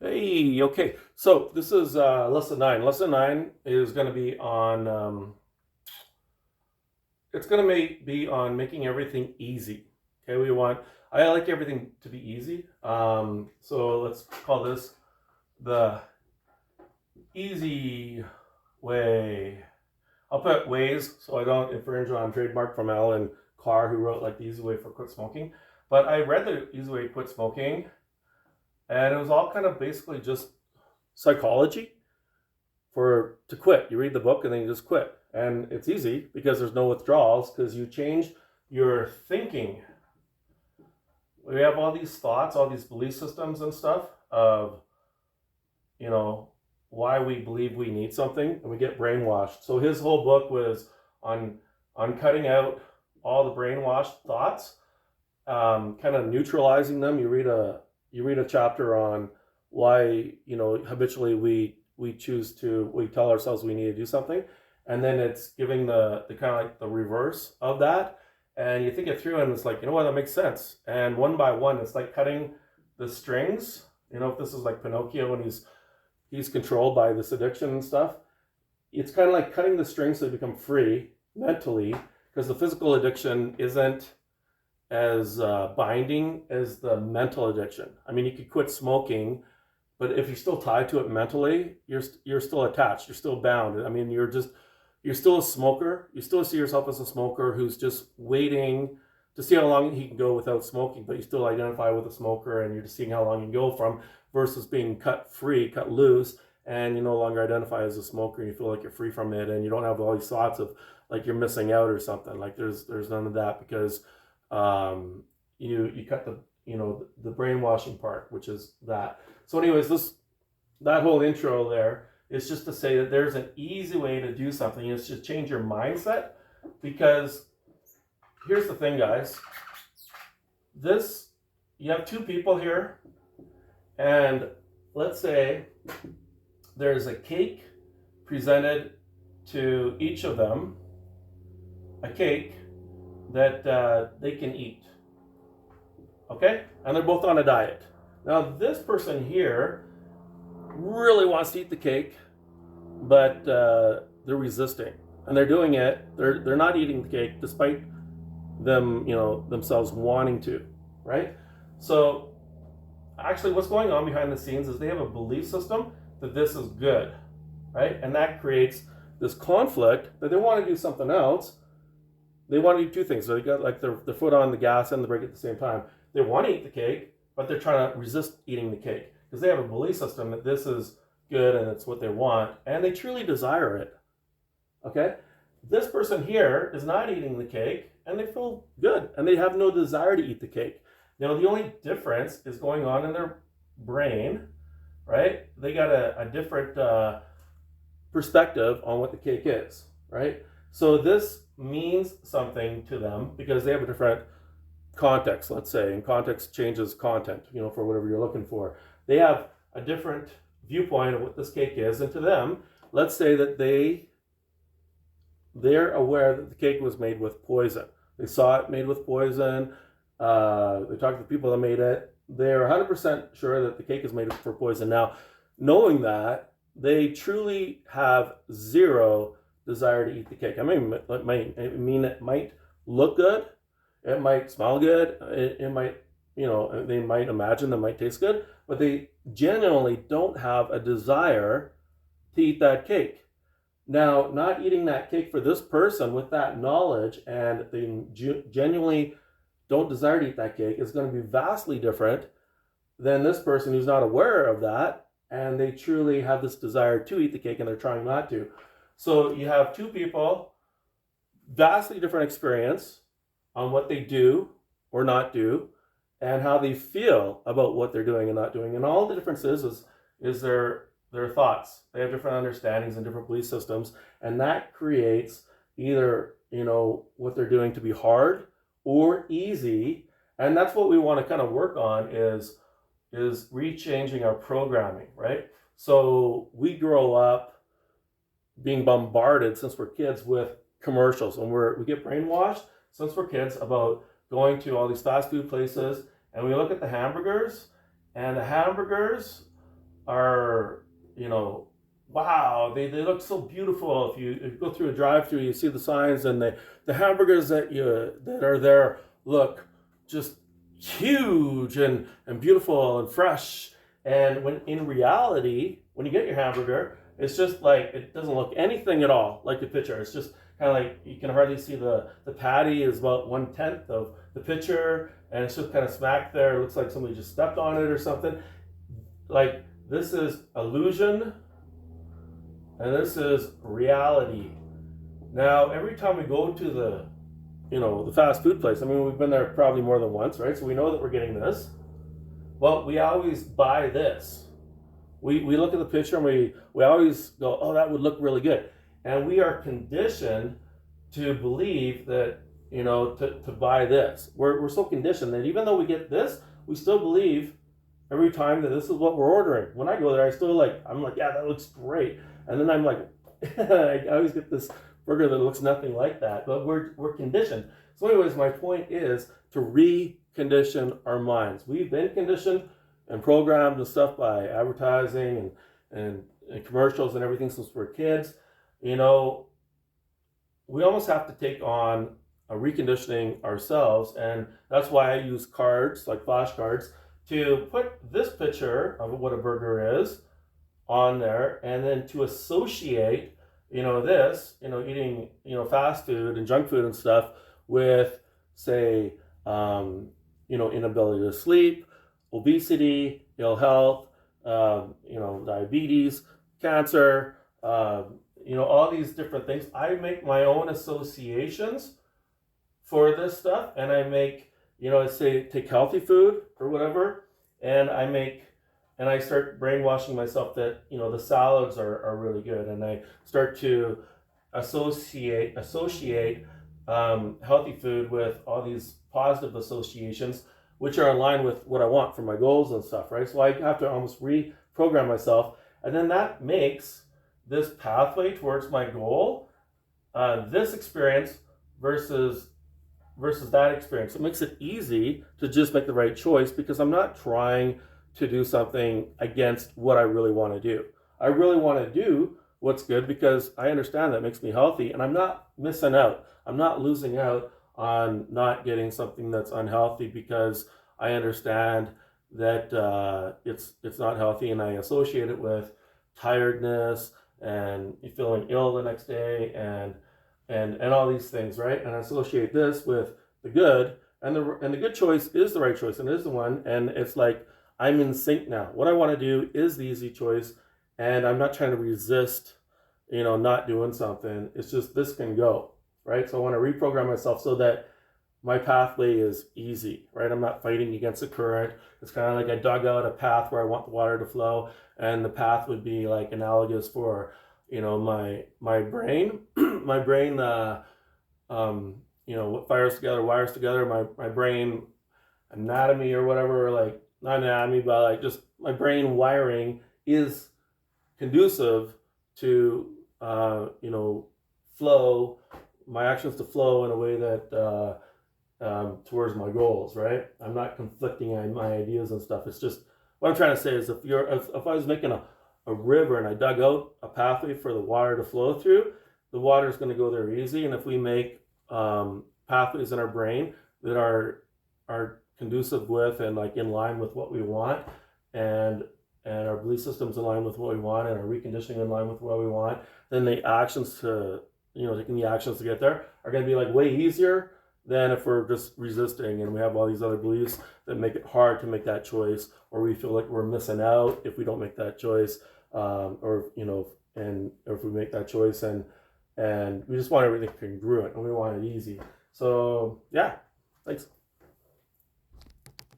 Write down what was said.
Hey, okay. So this is lesson nine. Lesson nine is going to be on. It's going to be on making everything easy. Okay, we want. I like everything to be easy. So let's call this the easy way. I'll put ways so I don't infringe on trademark from Alan Carr, who wrote like the easy way for quit smoking. But I read the easy way to quit smoking, and it was all kind of basically just psychology for to quit. You read the book and then you just quit. And it's easy because there's no withdrawals because you change your thinking. We have all these thoughts, all these belief systems and stuff of, you know, why we believe we need something, and we get brainwashed. So his whole book was on cutting out all the brainwashed thoughts, kind of neutralizing them. You read a chapter on why habitually we tell ourselves we need to do something, and then it's giving the kind of like the reverse of that, and you think it through and it's like, you know what, that makes sense. And one by one it's like cutting the strings. If this is like Pinocchio and he's controlled by this addiction and stuff, it's kind of like cutting the strings so they become free mentally, because the physical addiction isn't as binding as the mental addiction. I mean, you could quit smoking, but if you're still tied to it mentally, you're still attached. You're still bound. I mean, you're still a smoker. You still see yourself as a smoker who's just waiting to see how long he can go without smoking, but you still identify with a smoker, and you're just seeing how long you can go from versus being cut free, cut loose, and you no longer identify as a smoker, and you feel like you're free from it, and you don't have all these thoughts of like you're missing out or something. Like there's none of that because you cut the brainwashing part, which is that. So anyways, that whole intro there is just to say that there's an easy way to do something. It's just change your mindset, because here's the thing, guys. You have two people here, and let's say there's a cake presented to each of them, a cake that they can eat. Okay? And they're both on a diet. Now, this person here really wants to eat the cake, but they're resisting. And they're doing it, they're not eating the cake despite them, themselves wanting to, right? So actually what's going on behind the scenes is they have a belief system that this is good, right? And that creates this conflict that they want to do something else. They want to do two things. So they got like their foot on the gas and the brake at the same time. They want to eat the cake, but they're trying to resist eating the cake because they have a belief system that this is good and it's what they want, and they truly desire it. Okay? This person here is not eating the cake, and they feel good, and they have no desire to eat the cake. Now, the only difference is going on in their brain, right? They got a different perspective on what the cake is, right? So this means something to them because they have a different context, let's say, and context changes content, for whatever you're looking for. They have a different viewpoint of what this cake is, and to them, let's say that they're aware that the cake was made with poison. They saw it made with poison. They talked to the people that made it. They're 100% sure that the cake is made for poison. Now, knowing that, they truly have zero desire to eat the cake. I mean, it might look good. It might smell good. It might, they might imagine that it might taste good, but they genuinely don't have a desire to eat that cake. Now, not eating that cake for this person with that knowledge, and they genuinely don't desire to eat that cake, is going to be vastly different than this person who's not aware of that, and they truly have this desire to eat the cake and they're trying not to. So you have two people, vastly different experience on what they do or not do, and how they feel about what they're doing and not doing. And all the differences is their thoughts. They have different understandings and different belief systems, and that creates either what they're doing to be hard or easy. And that's what we want to kind of work on is rechanging our programming, right? So we grow up being bombarded since we're kids with commercials, and we get brainwashed since we're kids about going to all these fast food places, and we look at the hamburgers, and the hamburgers are, you know, wow, they look so beautiful. If you go through a drive-through, you see the signs, and the hamburgers that are there look just huge and beautiful and fresh. And when in reality, when you get your hamburger, it's just like, it doesn't look anything at all like the picture. It's just kind of like, you can hardly see the patty is about 1/10 of the picture, and it's just kind of smacked there. It looks like somebody just stepped on it or something. Like, this is illusion and this is reality. Now, every time we go to the fast food place, I mean, we've been there probably more than once, right? So we know that we're getting this. Well, we always buy this. We look at the picture and we always go, oh, that would look really good. And we are conditioned to believe that, to buy this. We're so conditioned that even though we get this, we still believe every time that this is what we're ordering. When I go there, I'm like, yeah, that looks great. And then I'm like, I always get this burger that looks nothing like that. But we're conditioned. So anyways, my point is to recondition our minds. We've been conditioned and programmed and stuff by advertising and commercials and everything since we're kids. We almost have to take on a reconditioning ourselves. And that's why I use cards, like flashcards, to put this picture of what a burger is on there, and then to associate, this, eating, fast food and junk food and stuff with, say, inability to sleep, obesity, ill health, diabetes, cancer, all these different things. I make my own associations for this stuff, and I make, say, take healthy food or whatever, and I start brainwashing myself that, the salads are really good, and I start to associate healthy food with all these positive associations, which are in line with what I want for my goals and stuff, right? So I have to almost reprogram myself, and then that makes this pathway towards my goal, this experience versus that experience. It makes it easy to just make the right choice, because I'm not trying to do something against what I really want to do. I really want to do what's good because I understand that makes me healthy, and I'm not missing out. I'm not losing out on not getting something that's unhealthy because I understand that it's not healthy, and I associate it with tiredness and feeling ill the next day and all these things, right? And I associate this with the good, and the good choice is the right choice, and it is the one, and it's like I'm in sync now. What I want to do is the easy choice, and I'm not trying to resist, not doing something. It's just this can go, right? So I want to reprogram myself so that my pathway is easy, right? I'm not fighting against the current. It's kind of like I dug out a path where I want the water to flow, and the path would be like analogous for, my brain. My brain, what wires together. My brain anatomy or whatever, like not anatomy, but like just my brain wiring is conducive to, flow, my actions to flow in a way that towards my goals, right? I'm not conflicting on my ideas and stuff. It's just, what I'm trying to say is if I was making a river and I dug out a pathway for the water to flow through, the water is going to go there easy. And if we make pathways in our brain that are conducive with and like in line with what we want, and our belief systems in line with what we want, and our reconditioning in line with what we want, then the actions taking the actions to get there are going to be like way easier than if we're just resisting and we have all these other beliefs that make it hard to make that choice, or we feel like we're missing out if we don't make that choice, or if we make that choice and we just want everything congruent and we want it easy. So yeah, thanks.